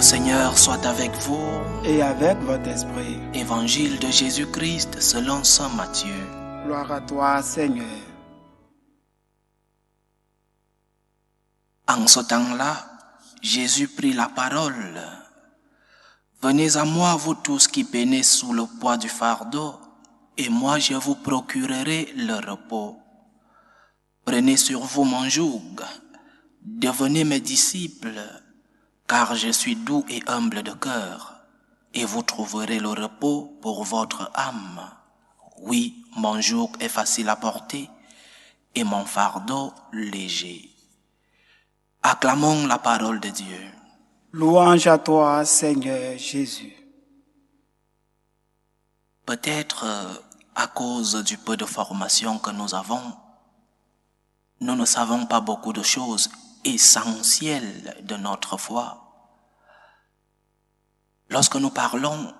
le Seigneur soit avec vous. Et avec votre esprit. Évangile de Jésus-Christ selon saint Matthieu. Gloire à toi, Seigneur. En ce temps-là, Jésus prit la parole. Venez à moi, vous tous qui peinez sous le poids du fardeau, et moi je vous procurerai le repos. Prenez sur vous mon joug, devenez mes disciples, car je suis doux et humble de cœur, et vous trouverez le repos pour votre âme. Oui, mon joug est facile à porter, et mon fardeau léger. Acclamons la parole de Dieu. Louange à toi, Seigneur Jésus. Peut-être à cause du peu de formation que nous avons, nous ne savons pas beaucoup de choses essentielles de notre foi. Lorsque nous parlons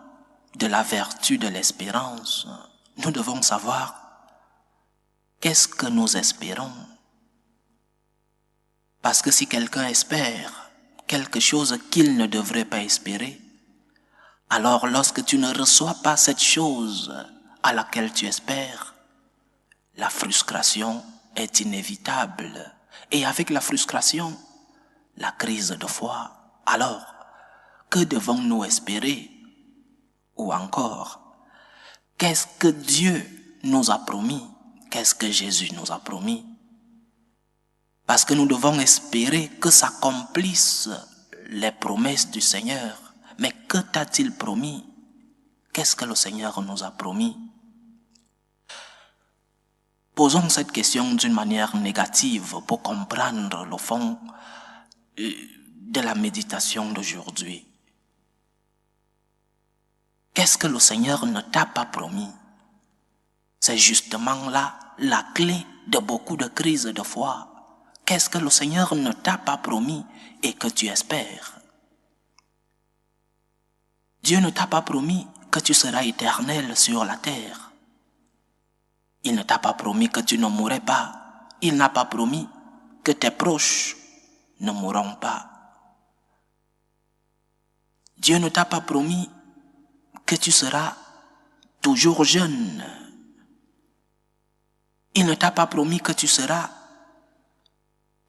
de la vertu de l'espérance, nous devons savoir qu'est-ce que nous espérons. Parce que si quelqu'un espère quelque chose qu'il ne devrait pas espérer, alors lorsque tu ne reçois pas cette chose à laquelle tu espères, la frustration est inévitable. Et avec la frustration, la crise de foi. Alors, que devons-nous espérer? Ou encore, qu'est-ce que Dieu nous a promis? Qu'est-ce que Jésus nous a promis? Parce que nous devons espérer que s'accomplissent les promesses du Seigneur. Mais que t'a-t-il promis? Qu'est-ce que le Seigneur nous a promis? Posons cette question d'une manière négative pour comprendre le fond de la méditation d'aujourd'hui. Qu'est-ce que le Seigneur ne t'a pas promis? C'est justement là la clé de beaucoup de crises de foi. Qu'est-ce que le Seigneur ne t'a pas promis et que tu espères? Dieu ne t'a pas promis que tu seras éternel sur la terre. Il ne t'a pas promis que tu ne mourrais pas. Il n'a pas promis que tes proches ne mourront pas. Dieu ne t'a pas promis que tu seras toujours jeune. Il ne t'a pas promis que tu seras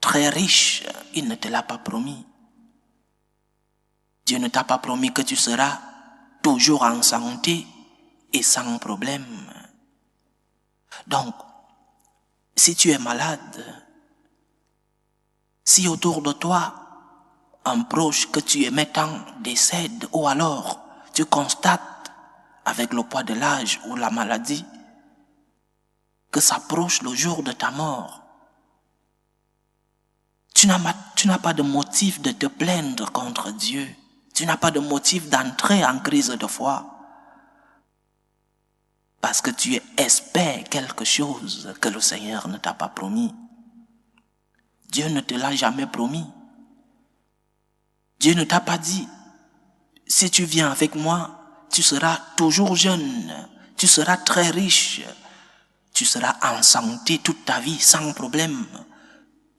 très riche. Il ne te l'a pas promis. Dieu ne t'a pas promis que tu seras toujours en santé et sans problème. Donc, si tu es malade, si autour de toi, un proche que tu aimais tant décède, ou alors tu constates avec le poids de l'âge ou la maladie que s'approche le jour de ta mort, tu n'as pas de motif de te plaindre contre Dieu. Tu n'as pas de motif d'entrer en crise de foi. Parce que tu espères quelque chose que le Seigneur ne t'a pas promis. Dieu ne te l'a jamais promis. Dieu ne t'a pas dit, si tu viens avec moi, tu seras toujours jeune, tu seras très riche, tu seras en santé toute ta vie sans problème.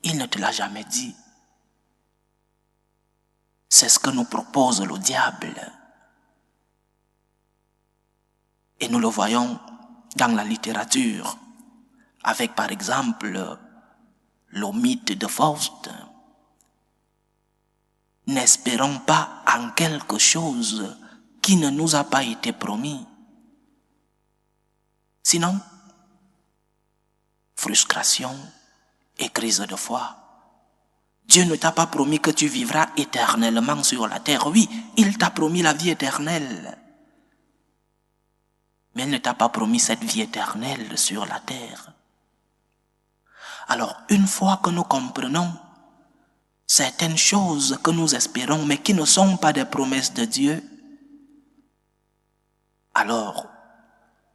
Il ne te l'a jamais dit. C'est ce que nous propose le diable. Et nous le voyons dans la littérature, avec par exemple le mythe de Faust. N'espérons pas en quelque chose qui ne nous a pas été promis. Sinon, frustration et crise de foi. Dieu ne t'a pas promis que tu vivras éternellement sur la terre. Oui, il t'a promis la vie éternelle. Mais il ne t'a pas promis cette vie éternelle sur la terre. Alors, une fois que nous comprenons certaines choses que nous espérons, mais qui ne sont pas des promesses de Dieu, alors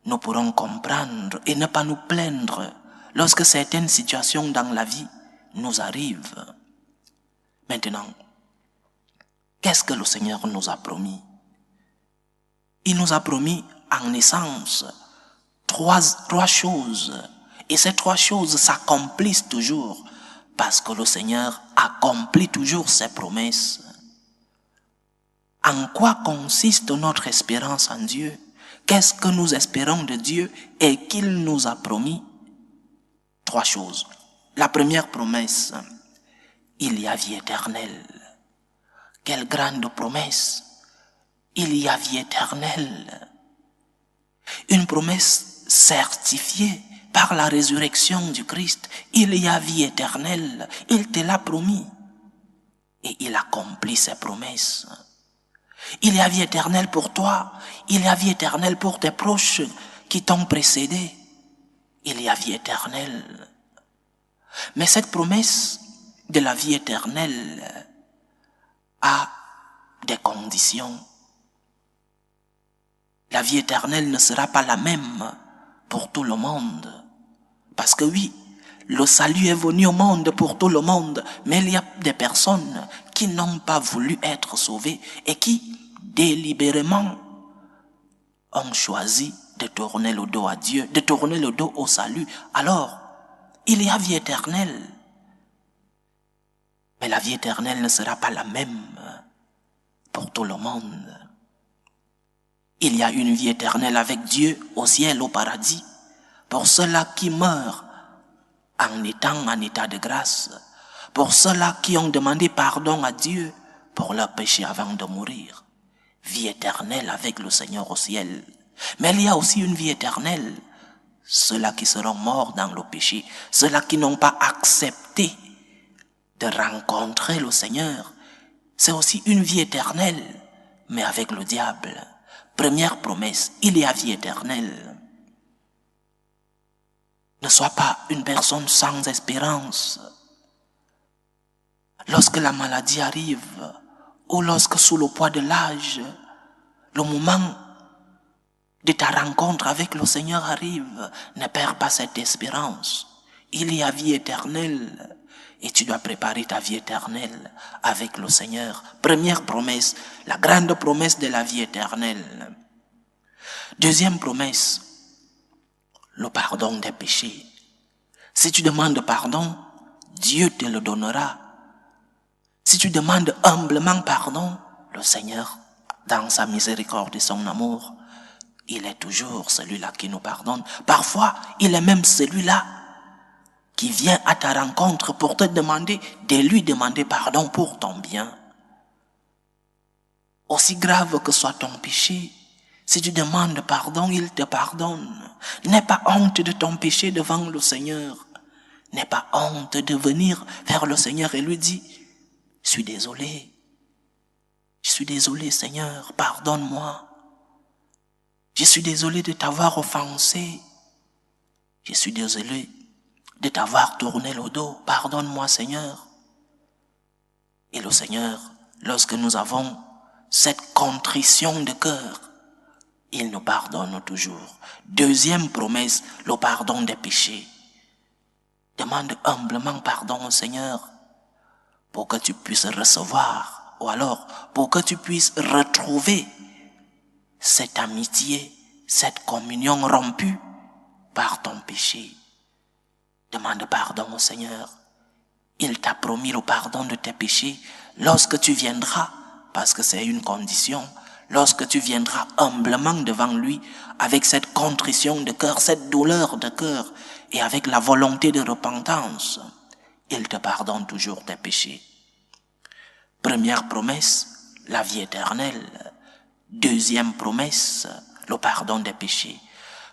nous pourrons comprendre et ne pas nous plaindre lorsque certaines situations dans la vie nous arrivent. Maintenant, qu'est-ce que le Seigneur nous a promis? Il nous a promis en essence trois choses. Et ces trois choses s'accomplissent toujours parce que le Seigneur accomplit toujours ses promesses. en quoi consiste notre espérance en Dieu? Qu'est-ce que nous espérons de Dieu et qu'il nous a promis? 3 choses. La première promesse, il y a vie éternelle. Quelle grande promesse! Il y a vie éternelle. Une promesse certifiée par la résurrection du Christ. Il y a vie éternelle. Il te l'a promis. Et il accomplit ses promesses. Il y a vie éternelle pour toi. Il y a vie éternelle pour tes proches qui t'ont précédé. Il y a vie éternelle. Mais cette promesse de la vie éternelle a des conditions. La vie éternelle ne sera pas la même pour tout le monde. Parce que oui, le salut est venu au monde pour tout le monde, mais il y a des personnes qui n'ont pas voulu être sauvées et qui, délibérément, ont choisi de tourner le dos à Dieu, de tourner le dos au salut. Alors, il y a vie éternelle. Mais la vie éternelle ne sera pas la même pour tout le monde. Il y a une vie éternelle avec Dieu au ciel, au paradis, pour ceux-là qui meurent en étant en état de grâce, pour ceux-là qui ont demandé pardon à Dieu pour leurs péchés avant de mourir. Vie éternelle avec le Seigneur au ciel. Mais il y a aussi une vie éternelle, ceux-là qui seront morts dans le péché, ceux-là qui n'ont pas accepté de rencontrer le Seigneur. C'est aussi une vie éternelle, mais avec le diable. Première promesse, il y a vie éternelle. Ne sois pas une personne sans espérance. Lorsque la maladie arrive, ou lorsque sous le poids de l'âge, le moment de ta rencontre avec le Seigneur arrive, ne perds pas cette espérance. Il y a vie éternelle. Et tu dois préparer ta vie éternelle avec le Seigneur. Première promesse, la grande promesse de la vie éternelle. Deuxième promesse, le pardon des péchés. Si tu demandes pardon, Dieu te le donnera. Si tu demandes humblement pardon, le Seigneur, dans sa miséricorde et son amour, il est toujours celui-là qui nous pardonne. Parfois, il est même celui-là qui vient à ta rencontre pour te demander de lui demander pardon pour ton bien. Aussi grave que soit ton péché, si tu demandes pardon, il te pardonne. N'aie pas honte de ton péché devant le Seigneur. N'aie pas honte de venir vers le Seigneur et lui dire, je suis désolé. Je suis désolé, Seigneur, pardonne-moi. Je suis désolé de t'avoir offensé. Je suis désolé de t'avoir tourné le dos. Pardonne-moi, Seigneur. Et le Seigneur, lorsque nous avons cette contrition de cœur, il nous pardonne toujours. Deuxième promesse, le pardon des péchés. Demande humblement pardon au Seigneur pour que tu puisses recevoir, ou alors pour que tu puisses retrouver cette amitié, cette communion rompue par ton péché. Demande pardon au Seigneur. Il t'a promis le pardon de tes péchés lorsque tu viendras, parce que c'est une condition, lorsque tu viendras humblement devant lui avec cette contrition de cœur, cette douleur de cœur et avec la volonté de repentance, il te pardonne toujours tes péchés. Première promesse, la vie éternelle. Deuxième promesse, le pardon des péchés.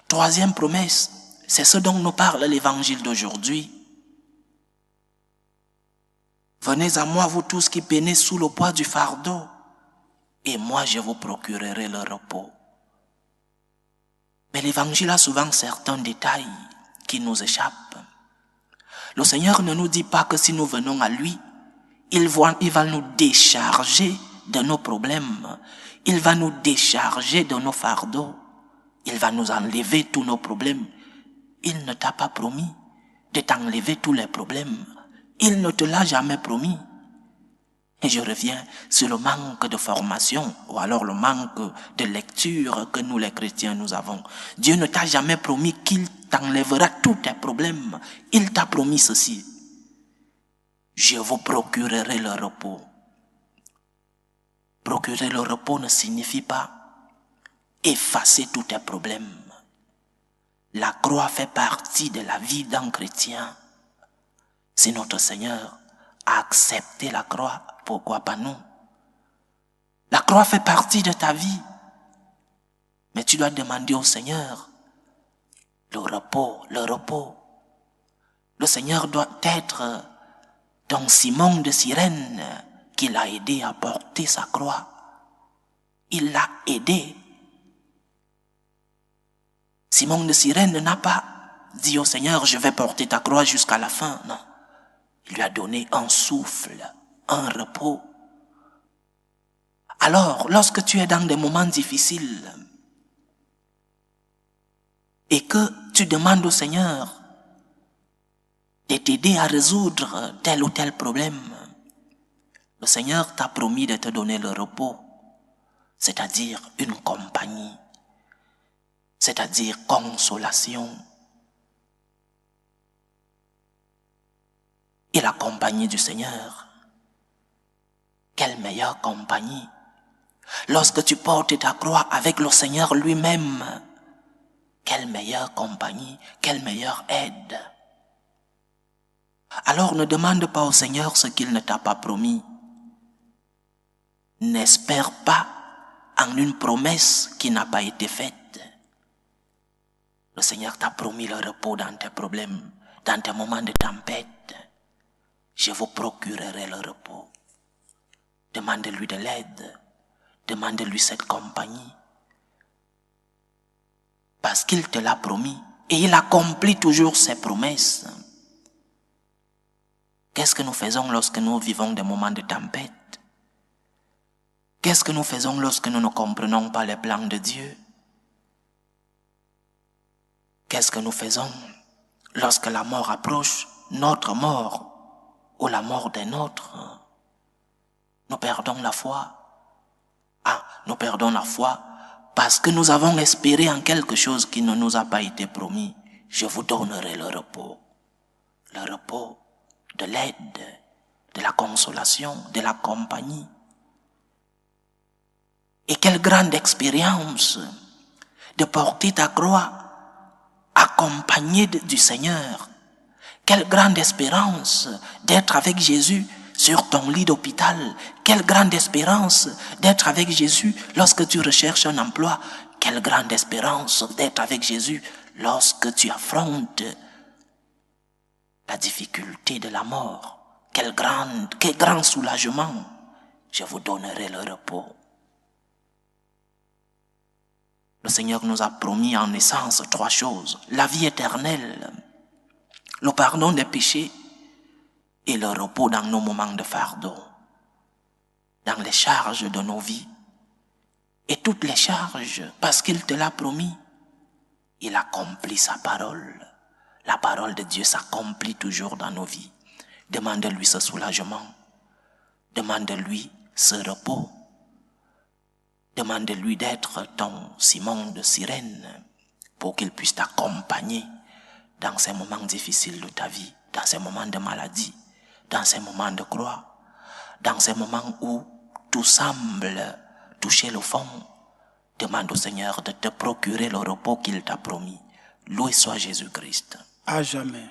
Troisième promesse, c'est ce dont nous parle l'évangile d'aujourd'hui. Venez à moi, vous tous qui peinez sous le poids du fardeau, et moi je vous procurerai le repos. Mais l'évangile a souvent certains détails qui nous échappent. Le Seigneur ne nous dit pas que si nous venons à lui, il va nous décharger de nos problèmes. Il va nous décharger de nos fardeaux. Il va nous enlever tous nos problèmes. Il ne t'a pas promis de t'enlever tous les problèmes. Il ne te l'a jamais promis. Et je reviens sur le manque de formation ou alors le manque de lecture que nous les chrétiens nous avons. Dieu ne t'a jamais promis qu'il t'enlèvera tous tes problèmes. Il t'a promis ceci. Je vous procurerai le repos. Procurer le repos ne signifie pas effacer tous tes problèmes. La croix fait partie de la vie d'un chrétien. Si notre Seigneur a accepté la croix, pourquoi pas nous? La croix fait partie de ta vie. Mais tu dois demander au Seigneur le repos, le repos. Le Seigneur doit être ton Simon de Cyrène qui l'a aidé à porter sa croix. Il l'a aidé. Simon de Cyrène n'a pas dit au Seigneur, je vais porter ta croix jusqu'à la fin. Non. Il lui a donné un souffle, un repos. Alors, lorsque tu es dans des moments difficiles et que tu demandes au Seigneur de t'aider à résoudre tel ou tel problème, le Seigneur t'a promis de te donner le repos, c'est-à-dire une compagnie, c'est-à-dire consolation. Et la compagnie du Seigneur, quelle meilleure compagnie! Lorsque tu portes ta croix avec le Seigneur lui-même, quelle meilleure compagnie, quelle meilleure aide! Alors ne demande pas au Seigneur ce qu'il ne t'a pas promis. N'espère pas en une promesse qui n'a pas été faite. Le Seigneur t'a promis le repos dans tes problèmes, dans tes moments de tempête. Je vous procurerai le repos. Demande-lui de l'aide. Demande-lui cette compagnie. Parce qu'il te l'a promis. Et il accomplit toujours ses promesses. Qu'est-ce que nous faisons lorsque nous vivons des moments de tempête? Qu'est-ce que nous faisons lorsque nous ne comprenons pas les plans de Dieu? Qu'est-ce que nous faisons lorsque la mort approche, notre mort ou la mort d'un autre? Nous perdons la foi. Nous perdons la foi parce que nous avons espéré en quelque chose qui ne nous a pas été promis. Je vous donnerai le repos de l'aide, de la consolation, de la compagnie. Et quelle grande expérience de porter ta croix accompagné du Seigneur. Quelle grande espérance d'être avec Jésus sur ton lit d'hôpital. Quelle grande espérance d'être avec Jésus lorsque tu recherches un emploi. Quelle grande espérance d'être avec Jésus lorsque tu affrontes la difficulté de la mort. Quel grand soulagement. Je vous donnerai le repos. Le Seigneur nous a promis en essence 3 choses. La vie éternelle, le pardon des péchés et le repos dans nos moments de fardeau, dans les charges de nos vies. Et toutes les charges, parce qu'il te l'a promis, il accomplit sa parole. La parole de Dieu s'accomplit toujours dans nos vies. Demande-lui ce soulagement. Demande-lui ce repos. Demande-lui d'être ton Simon de Cyrène pour qu'il puisse t'accompagner dans ces moments difficiles de ta vie, dans ces moments de maladie, dans ces moments de croix, dans ces moments où tout semble toucher le fond. Demande au Seigneur de te procurer le repos qu'il t'a promis. Loué soit Jésus-Christ. À jamais.